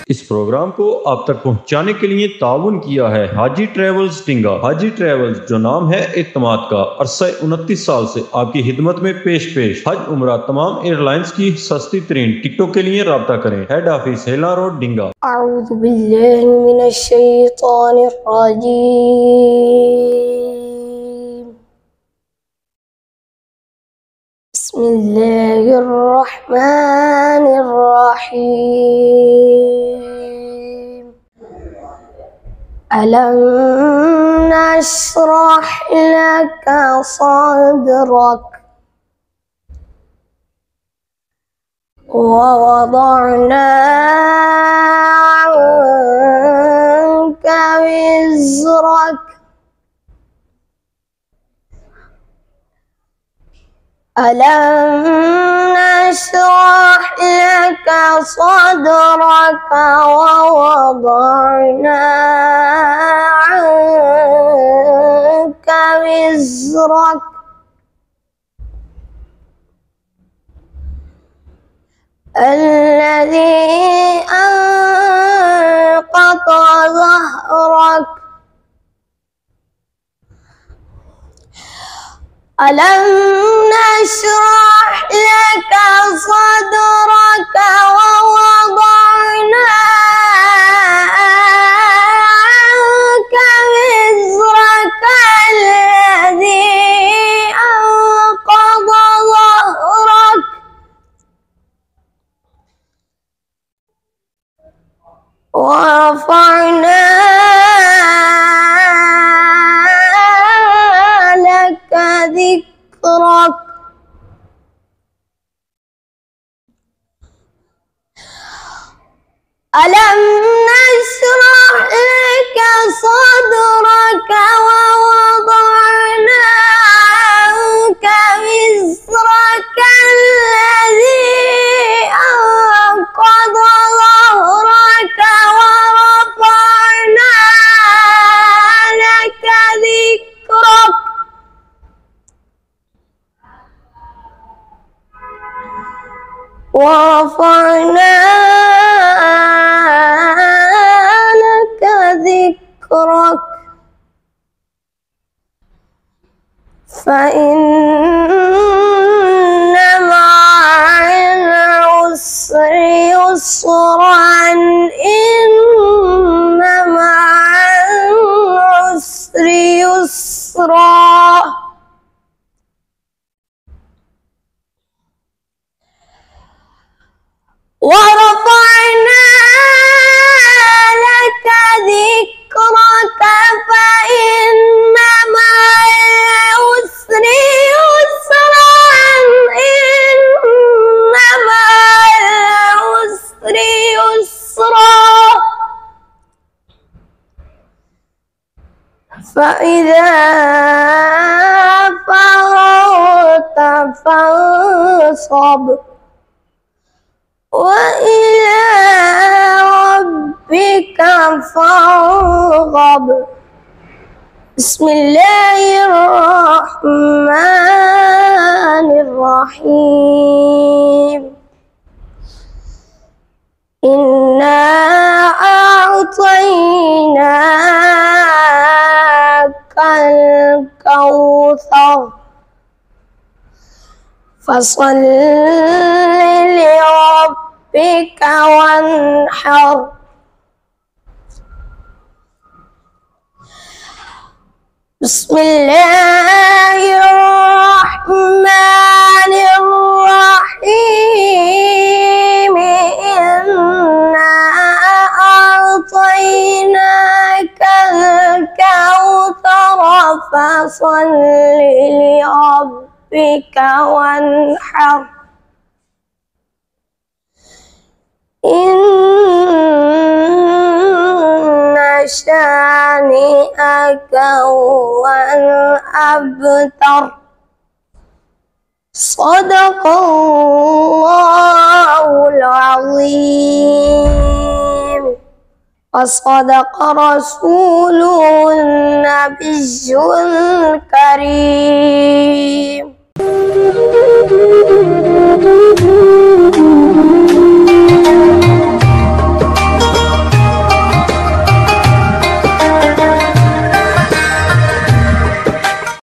इस प्रोग्राम को आप तक पहुंचाने के लिए ताउन किया है हाजी ट्रेवल्स टिंगा। हाजी ट्रेवल्स जो नाम है एतमाद का, अरसा 29 साल से आपकी खिदमत में पेश हज उम्रा तमाम एयरलाइंस की सस्ती तरीन टिकटों के लिए राब्ता करें। हेड ऑफिस हेला रोड डिंगा। बिस्मिल्लाहिर्रहमानिर्रहीम। अलम नशरह लका सदरक व वदअना अन्का विज़रक ألم نشرح لك صدرك ووضعنا عنك وزرك الذي أنقض ظهرك ألم نشرح لك صدرك ووضعنا عنك وزرك الذي أنقض ظهرك ورفعنا لك ذكرك ألم نشرح لك صدرك ووضعنا عنك وزرك الذي أنقض ظهرك ورفعنا لك ذكرك ورفعنا لك ذكرك فإن مع العسر يسرا إن مع العسر يسرا ورفعنا لك ذكرك فإن مع العسر يسرا إن مع العسر يسرا فإذا فرغت فانصب وإلى ربك فارغب. بسم الله الرحمن الرحيم. إنا أعطيناك الكوثر فصل لربك وانحر. بسم الله الرحمن الرحيم. إنا أعطيناك الكوثر فصل لربك وانحر. إن شانئك هو الأبتر. صدق الله العظيم وصدق رسوله النبي الكريم.